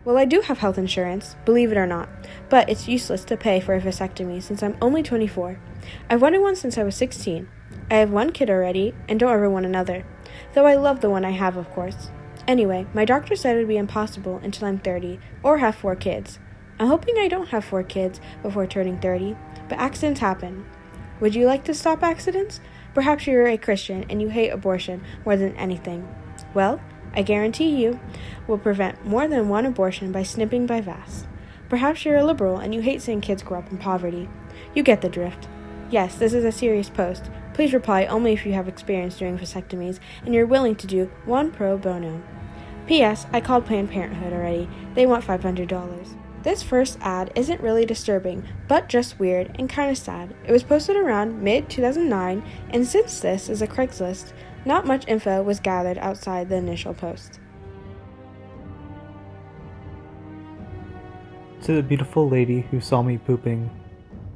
Well, I do have health insurance, believe it or not, but it's useless to pay for a vasectomy since I'm only 24. I've wanted one since I was 16. I have one kid already and don't ever want another, though I love the one I have, of course. Anyway, my doctor said it would be impossible until I'm 30 or have 4 kids. I'm hoping I don't have 4 kids before turning 30, but accidents happen. Would you like to stop accidents? Perhaps you're a Christian and you hate abortion more than anything. Well, I guarantee you will prevent more than one abortion by snipping by VAS. Perhaps you're a liberal and you hate seeing kids grow up in poverty. You get the drift. Yes, this is a serious post. Please reply only if you have experience doing vasectomies and you're willing to do one pro bono. P.S. I called Planned Parenthood already. They want $500. This first ad isn't really disturbing, but just weird and kind of sad. It was posted around mid-2009, and since this is a Craigslist, not much info was gathered outside the initial post. To the beautiful lady who saw me pooping.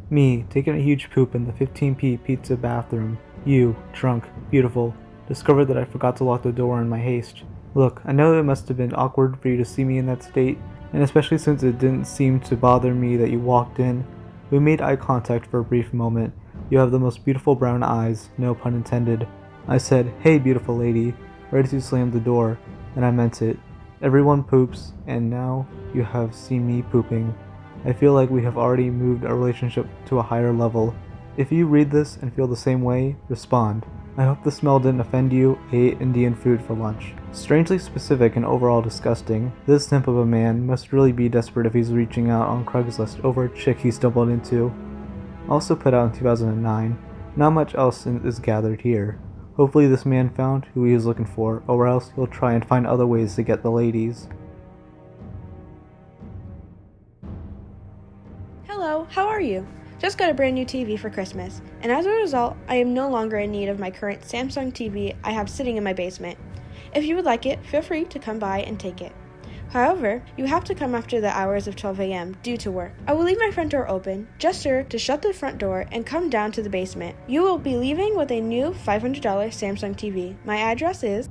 Me, taking a huge poop in the 15p pizza bathroom. You, drunk, beautiful, discovered that I forgot to lock the door in my haste. Look, I know it must have been awkward for you to see me in that state, and especially since it didn't seem to bother me that you walked in. We made eye contact for a brief moment. You have the most beautiful brown eyes, no pun intended. I said, "Hey beautiful lady," ready to slam the door, and I meant it. Everyone poops, and now you have seen me pooping. I feel like we have already moved our relationship to a higher level. If you read this and feel the same way, respond. I hope the smell didn't offend you. I ate Indian food for lunch. Strangely specific and overall disgusting, this simp of a man must really be desperate if he's reaching out on Craigslist over a chick he stumbled into. Also put out in 2009, not much else is gathered here. Hopefully this man found who he was looking for, or else he'll try and find other ways to get the ladies. Hello, how are you? Just got a brand new TV for Christmas, and as a result, I am no longer in need of my current Samsung TV I have sitting in my basement. If you would like it, feel free to come by and take it. However, you have to come after the hours of 12 a.m. due to work. I will leave my front door open, gesture to shut the front door, and come down to the basement. You will be leaving with a new $500 Samsung TV. My address is...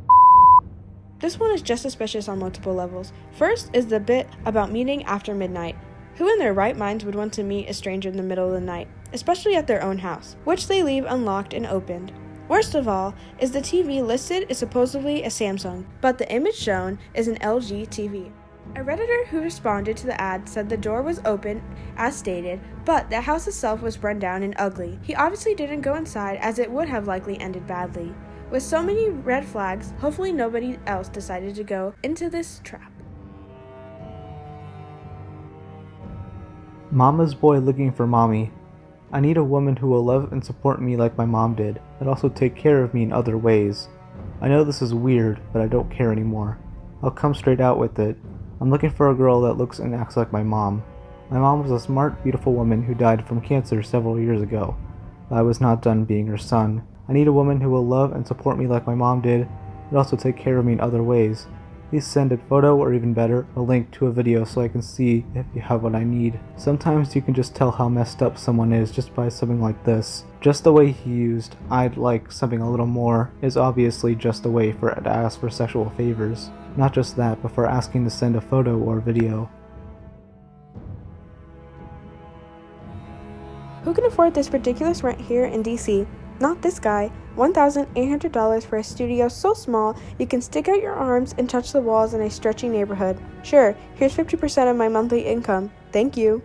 This one is just suspicious on multiple levels. First is the bit about meeting after midnight. Who in their right minds would want to meet a stranger in the middle of the night, especially at their own house, which they leave unlocked and opened? Worst of all is the TV listed is supposedly a Samsung, but the image shown is an LG TV. A Redditor who responded to the ad said the door was open as stated, but the house itself was run down and ugly. He obviously didn't go inside as it would have likely ended badly. With so many red flags, hopefully nobody else decided to go into this trap. Mama's boy looking for mommy. I need a woman who will love and support me like my mom did, and also take care of me in other ways. I know this is weird, but I don't care anymore. I'll come straight out with it. I'm looking for a girl that looks and acts like my mom. My mom was a smart, beautiful woman who died from cancer several years ago. But I was not done being her son. I need a woman who will love and support me like my mom did, but also take care of me in other ways. Please send a photo, or even better, a link to a video so I can see if you have what I need. Sometimes you can just tell how messed up someone is just by something like this. Just the way he used "I'd like something a little more" is obviously just a way to ask for sexual favors. Not just that, but for asking to send a photo or video. Who can afford this ridiculous rent here in DC? Not this guy. $1,800 for a studio so small you can stick out your arms and touch the walls in a stretchy neighborhood. Sure, here's 50% of my monthly income. Thank you.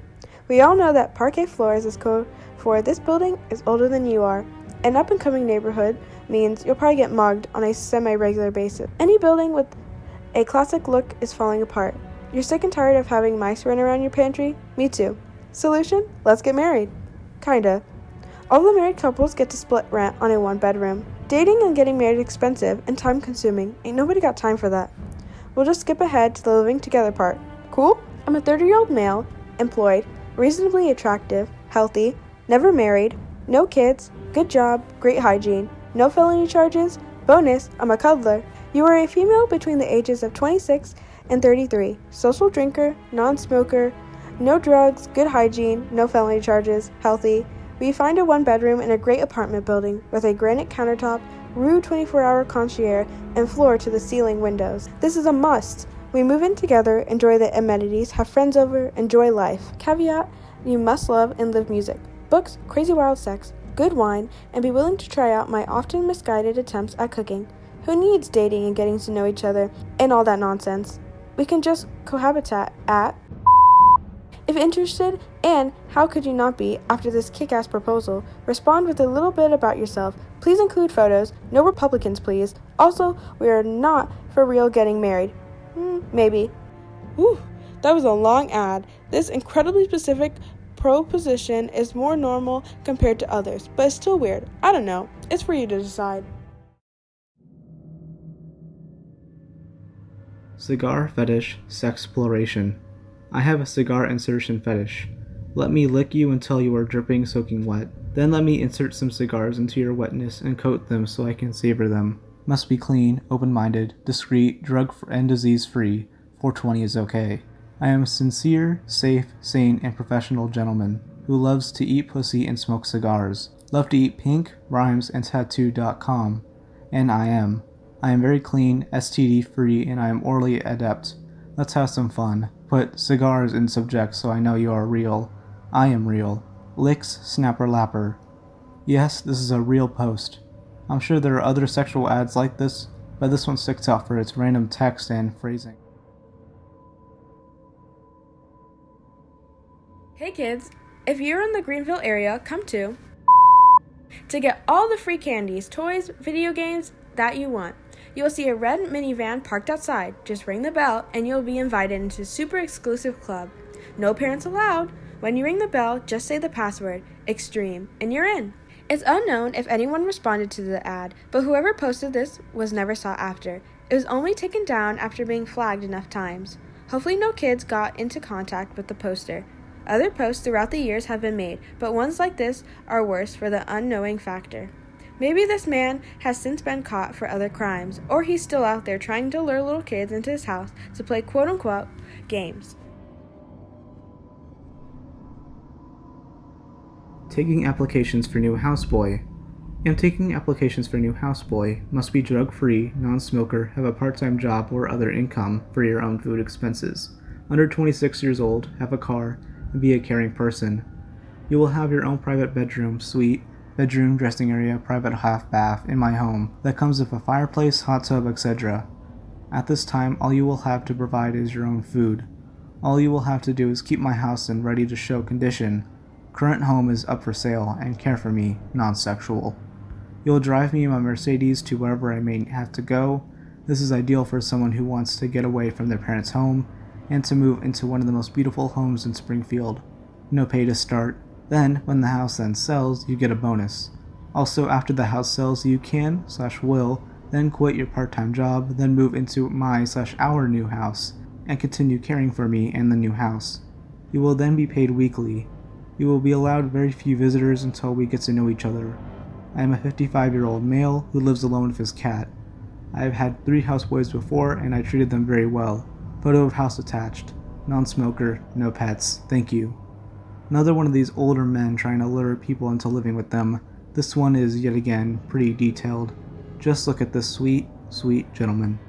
We all know that parquet floors is code for this building is older than you are. An up-and-coming neighborhood means you'll probably get mugged on a semi-regular basis. Any building with a classic look is falling apart. You're sick and tired of having mice run around your pantry? Me too. Solution? Let's get married. Kinda. All the married couples get to split rent on a one-bedroom. Dating and getting married is expensive and time-consuming. Ain't nobody got time for that. We'll just skip ahead to the living together part. Cool? I'm a 30-year-old male, employed, reasonably attractive, healthy, never married, no kids, good job, great hygiene, no felony charges. Bonus, I'm a cuddler. You are a female between the ages of 26 and 33, social drinker, non-smoker, no drugs, good hygiene, no felony charges, healthy. We find a one-bedroom in a great apartment building with a granite countertop, rude 24-hour concierge, and floor-to-the-ceiling windows. This is a must. We move in together, enjoy the amenities, have friends over, enjoy life. Caveat, you must love and live music, books, crazy wild sex, good wine, and be willing to try out my often misguided attempts at cooking. Who needs dating and getting to know each other and all that nonsense? We can just cohabitate at... If interested, and how could you not be after this kick-ass proposal, respond with a little bit about yourself. Please include photos. No Republicans, please. Also, we are not for real getting married. Maybe. Whew, that was a long ad. This incredibly specific proposition is more normal compared to others, but it's still weird. I don't know. It's for you to decide. Cigar Fetish Sexploration. I have a cigar insertion fetish. Let me lick you until you are dripping soaking wet. Then let me insert some cigars into your wetness and coat them so I can savor them. Must be clean, open-minded, discreet, drug and disease-free. 420 is okay. I am a sincere, safe, sane, and professional gentleman who loves to eat pussy and smoke cigars. Love to eat pink, rhymes, and tattoo.com. And I am very clean, STD-free, and I am orally adept. Let's have some fun. Put cigars in subject so I know you are real. I am real. Licks, snapper, lapper. Yes, this is a real post. I'm sure there are other sexual ads like this, but this one sticks out for its random text and phrasing. Hey kids, if you're in the Greenville area, come to get all the free candies, toys, video games that you want. You will see a red minivan parked outside. Just ring the bell and you'll be invited into a super exclusive club. No parents allowed. When you ring the bell, just say the password, extreme, and you're in. It's unknown if anyone responded to the ad, but whoever posted this was never sought after. It was only taken down after being flagged enough times. Hopefully no kids got into contact with the poster. Other posts throughout the years have been made, but ones like this are worse for the unknowing factor. Maybe this man has since been caught for other crimes, or he's still out there trying to lure little kids into his house to play quote-unquote games. Taking applications for new houseboy. Am taking applications for new houseboy. Must be drug-free, non-smoker, have a part-time job or other income for your own food expenses. Under 26 years old, have a car, and be a caring person. You will have your own private bedroom, suite, bedroom, dressing area, private half bath in my home that comes with a fireplace, hot tub, etc. At this time, all you will have to provide is your own food. All you will have to do is keep my house in ready to show condition. Current home is up for sale and care for me, non-sexual. You'll drive me in my Mercedes to wherever I may have to go. This is ideal for someone who wants to get away from their parents' home and to move into one of the most beautiful homes in Springfield. No pay to start. Then, when the house then sells, you get a bonus. Also, after the house sells, you can/will then quit your part-time job, then move into my/our new house, and continue caring for me and the new house. You will then be paid weekly. You will be allowed very few visitors until we get to know each other. I am a 55-year-old male who lives alone with his cat. I have had 3 houseboys before, and I treated them very well. Photo of house attached. Non-smoker, no pets, thank you. Another one of these older men trying to lure people into living with them. This one is, yet again, pretty detailed. Just look at this sweet, sweet gentleman.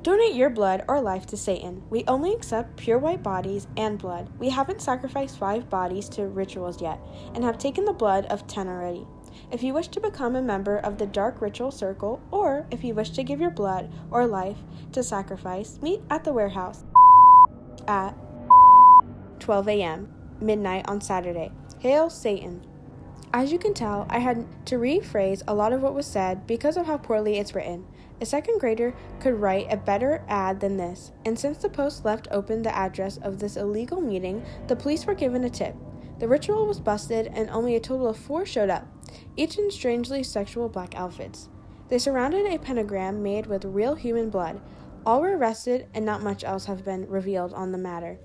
Donate your blood or life to Satan. We only accept pure white bodies and blood. We haven't sacrificed 5 bodies to rituals yet, and have taken the blood of 10 already. If you wish to become a member of the Dark Ritual Circle, or if you wish to give your blood or life to sacrifice, meet at the warehouse at 12 a.m., midnight on Saturday. Hail Satan. As you can tell, I had to rephrase a lot of what was said because of how poorly it's written. A second grader could write a better ad than this, and since the post left open the address of this illegal meeting, the police were given a tip. The ritual was busted, and only a total of 4 showed up, each in strangely sexual black outfits. They surrounded a pentagram made with real human blood. All were arrested, and not much else have been revealed on the matter.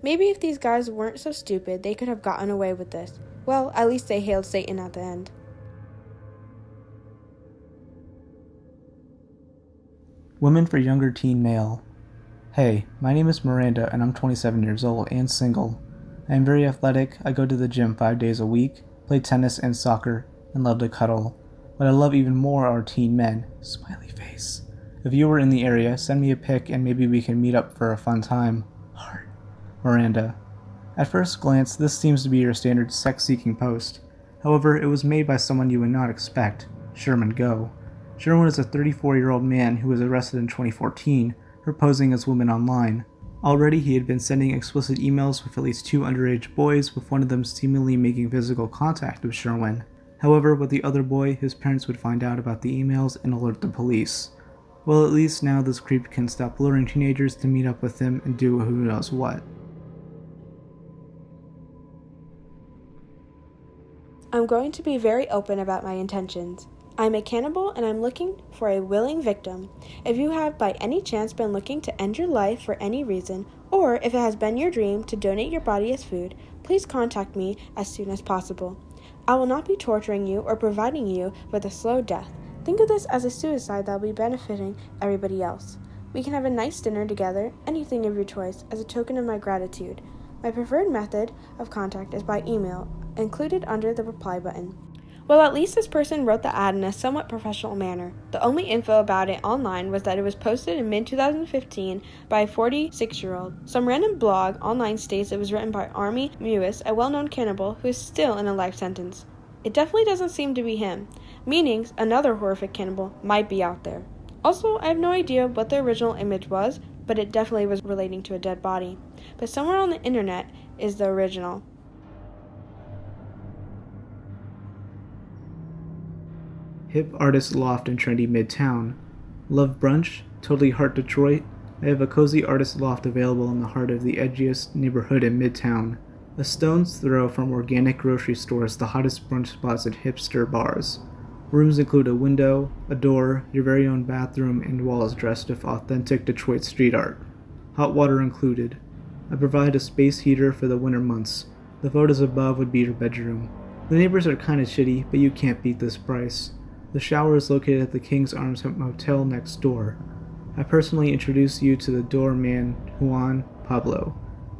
Maybe if these guys weren't so stupid, they could have gotten away with this. Well, at least they hailed Satan at the end. Women for younger teen male. Hey, my name is Miranda and I'm 27 years old and single. I am very athletic, I go to the gym 5 days a week, play tennis and soccer, and love to cuddle. What I love even more are teen men. Smiley face. If you were in the area, send me a pic and maybe we can meet up for a fun time. Heart. Miranda. At first glance, this seems to be your standard sex-seeking post. However, it was made by someone you would not expect, Sherman Go. Sherman is a 34-year-old man who was arrested in 2014 for posing as women online. Already he had been sending explicit emails with at least 2 underage boys, with one of them seemingly making physical contact with Sherwin. However, with the other boy, his parents would find out about the emails and alert the police. Well, at least now this creep can stop luring teenagers to meet up with him and do who knows what. I'm going to be very open about my intentions. I'm a cannibal and I'm looking for a willing victim. If you have by any chance been looking to end your life for any reason, or if it has been your dream to donate your body as food, please contact me as soon as possible. I will not be torturing you or providing you with a slow death. Think of this as a suicide that will be benefiting everybody else. We can have a nice dinner together, anything of your choice, as a token of my gratitude. My preferred method of contact is by email, included under the reply button. Well, at least this person wrote the ad in a somewhat professional manner. The only info about it online was that it was posted in mid-2015 by a 46-year-old. Some random blog online states it was written by Army Mewis, a well-known cannibal who is still in a life sentence. It definitely doesn't seem to be him, meaning another horrific cannibal might be out there. Also, I have no idea what the original image was, but it definitely was relating to a dead body. But somewhere on the internet is the original. Hip Artist Loft in trendy Midtown. Love brunch? Totally heart Detroit? I have a cozy artist loft available in the heart of the edgiest neighborhood in Midtown. A stone's throw from organic grocery stores, the hottest brunch spots at hipster bars. Rooms include a window, a door, your very own bathroom, and walls dressed with authentic Detroit street art. Hot water included. I provide a space heater for the winter months. The photos above would be your bedroom. The neighbors are kinda shitty, but you can't beat this price. The shower is located at the King's Arms Motel next door. I personally introduce you to the doorman, Juan Pablo.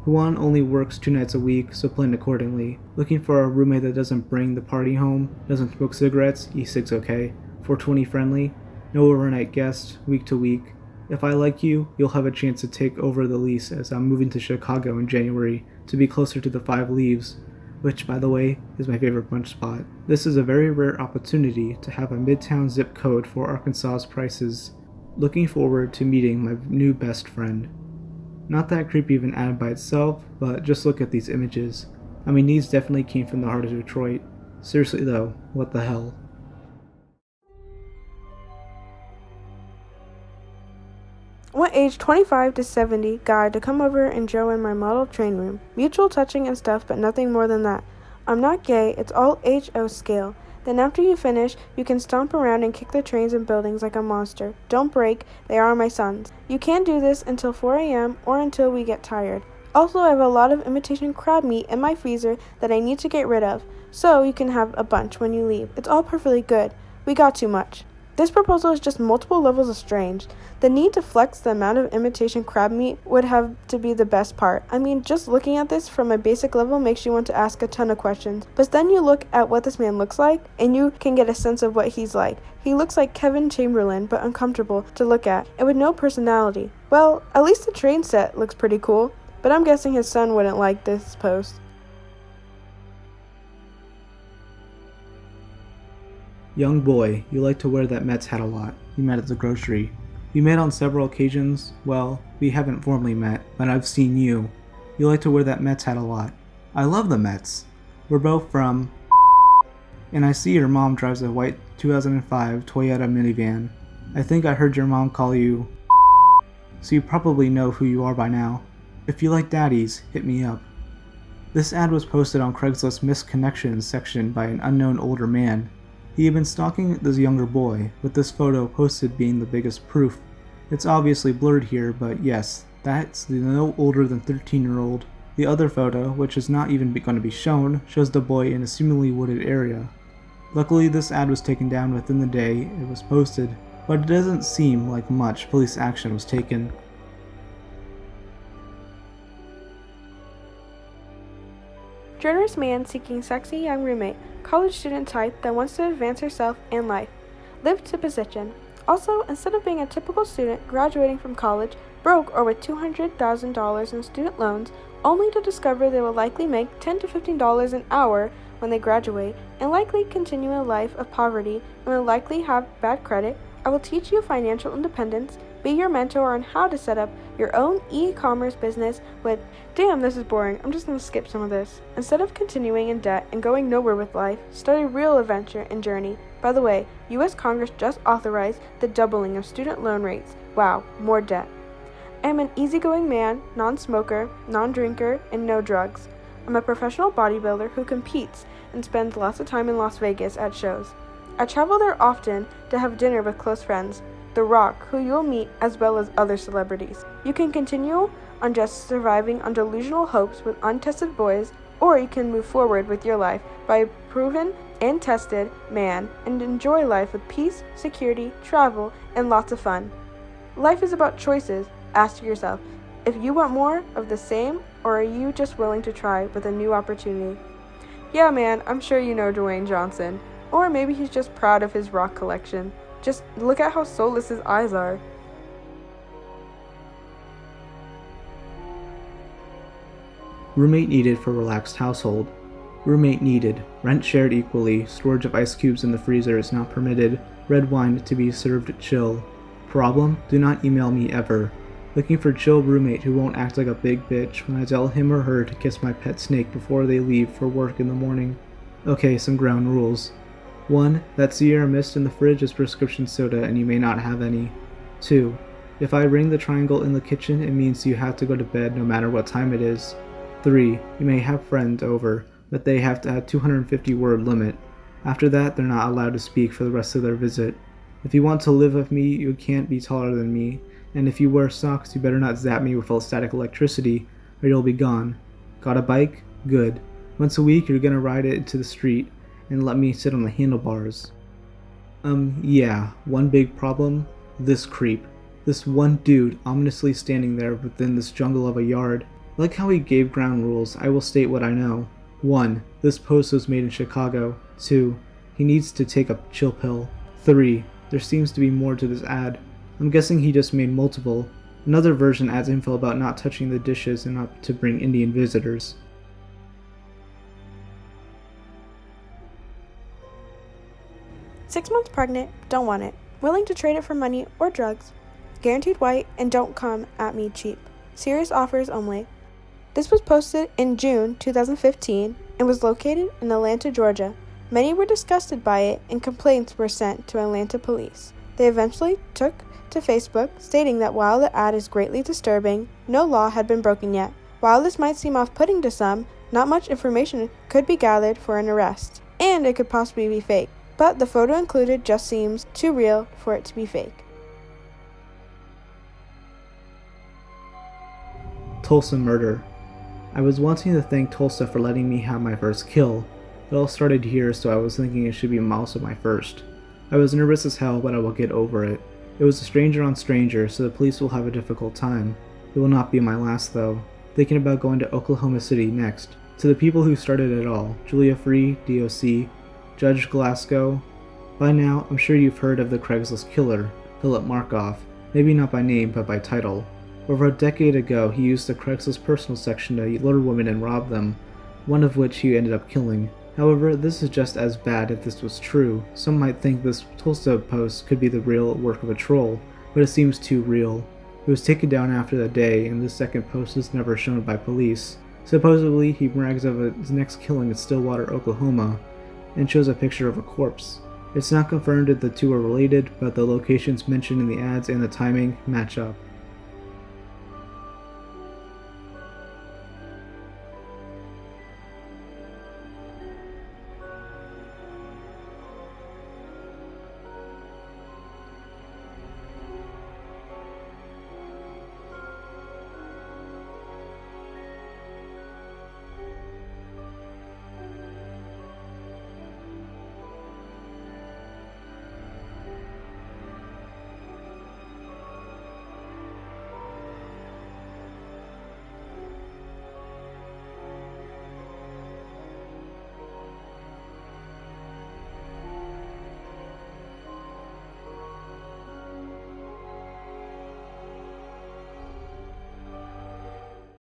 Juan only works 2 nights a week, so plan accordingly. Looking for a roommate that doesn't bring the party home, doesn't smoke cigarettes, e-cigs okay, 420 friendly, no overnight guests, week to week. If I like you, you'll have a chance to take over the lease as I'm moving to Chicago in January to be closer to the 5 Leaves, which, by the way, is my favorite brunch spot. This is a very rare opportunity to have a Midtown zip code for Arkansas's prices. Looking forward to meeting my new best friend. Not that creepy of an ad by itself, but just look at these images. I mean, these definitely came from the heart of Detroit. Seriously though, what the hell? Want age 25 to 70 guy to come over and join my model train room. Mutual touching and stuff, but nothing more than that. I'm not gay, it's all HO scale. Then after you finish, you can stomp around and kick the trains and buildings like a monster. Don't break, they are my sons. You can't do this until 4 a.m. or until we get tired. Also, I have a lot of imitation crab meat in my freezer that I need to get rid of, so you can have a bunch when you leave. It's all perfectly good. We got too much. This proposal is just multiple levels of strange. The need to flex the amount of imitation crab meat would have to be the best part. I mean, just looking at this from a basic level makes you want to ask a ton of questions. But then you look at what this man looks like, and you can get a sense of what he's like. He looks like Kevin Chamberlain, but uncomfortable to look at, and with no personality. Well, at least the train set looks pretty cool, but I'm guessing his son wouldn't like this post. Young boy, you like to wear that Mets hat a lot. You met at the grocery. We met on several occasions. Well, we haven't formally met, but I've seen you. You like to wear that Mets hat a lot. I love the Mets. We're both from... And I see your mom drives a white 2005 Toyota minivan. I think I heard your mom call you... So you probably know who you are by now. If you like daddies, hit me up. This ad was posted on Craigslist Missed Connections section by an unknown older man. He had been stalking this younger boy, with this photo posted being the biggest proof. It's obviously blurred here, but yes, that's the no older than 13-year-old. The other photo, which is not even going to be shown, shows the boy in a seemingly wooded area. Luckily, this ad was taken down within the day it was posted, but it doesn't seem like much police action was taken. Generous man seeking sexy young roommate. College student type that wants to advance herself and life. Live to position. Also, instead of being a typical student graduating from college, broke or with $200,000 in student loans, only to discover they will likely make $10 to $15 an hour when they graduate, and likely continue a life of poverty and will likely have bad credit, I will teach you financial independence, be your mentor on how to set up your own e-commerce business with, damn, this is boring, I'm just going to skip some of this. Instead of continuing in debt and going nowhere with life, start a real adventure and journey. By the way, U.S. Congress just authorized the doubling of student loan rates. Wow, more debt. I am an easygoing man, non-smoker, non-drinker, and no drugs. I'm a professional bodybuilder who competes and spends lots of time in Las Vegas at shows. I travel there often to have dinner with close friends, The Rock, who you'll meet, as well as other celebrities. You can continue on just surviving on delusional hopes with untested boys, or you can move forward with your life by a proven and tested man and enjoy life with peace, security, travel, and lots of fun. Life is about choices. Ask yourself if you want more of the same, or are you just willing to try with a new opportunity? Yeah, man, I'm sure you know Dwayne Johnson. Or maybe he's just proud of his rock collection. Just look at how soulless his eyes are. Roommate needed for relaxed household. Roommate needed. Rent shared equally. Storage of ice cubes in the freezer is not permitted. Red wine to be served chill. Problem? Do not email me ever. Looking for chill roommate who won't act like a big bitch when I tell him or her to kiss my pet snake before they leave for work in the morning. Okay, some ground rules. 1. That Sierra Mist in the fridge is prescription soda and you may not have any. 2. If I ring the triangle in the kitchen, it means you have to go to bed no matter what time it is. 3. You may have friends over, but they have to have 250 word limit. After that, they're not allowed to speak for the rest of their visit. If you want to live with me, you can't be taller than me. And if you wear socks, you better not zap me with static electricity, or you'll be gone. Got a bike? Good. Once a week, you're gonna ride it into the street, and let me sit on the handlebars. Yeah, one big problem? This creep. This one dude ominously standing there within this jungle of a yard. Like how he gave ground rules, I will state what I know. 1. This post was made in Chicago. 2. He needs to take a chill pill. 3. There seems to be more to this ad. I'm guessing he just made multiple. Another version adds info about not touching the dishes and not to bring Indian visitors. "6 months pregnant, don't want it. Willing to trade it for money or drugs. Guaranteed white and don't come at me cheap. Serious offers only." This was posted in June 2015 and was located in Atlanta, Georgia. Many were disgusted by it and complaints were sent to Atlanta police. They eventually took to Facebook, stating that while the ad is greatly disturbing, no law had been broken yet. While this might seem off-putting to some, not much information could be gathered for an arrest, and it could possibly be fake. But the photo included just seems too real for it to be fake. Tulsa murder. I was wanting to thank Tulsa for letting me have my first kill. It all started here, so I was thinking it should be also my first. I was nervous as hell, but I will get over it. It was a stranger on stranger, so the police will have a difficult time. It will not be my last though. Thinking about going to Oklahoma City next. To the people who started it all, Julia Free, DOC, Judge Glasgow. By now, I'm sure you've heard of the Craigslist killer, Philip Markoff, maybe not by name but by title. Over a decade ago, he used the Craigslist personal section to lure women and rob them, one of which he ended up killing. However, this is just as bad if this was true. Some might think this Tulsa post could be the real work of a troll, but it seems too real. It was taken down after the day, and this second post is never shown by police. Supposedly, he brags of his next killing in Stillwater, Oklahoma, and shows a picture of a corpse. It's not confirmed if the two are related, but the locations mentioned in the ads and the timing match up.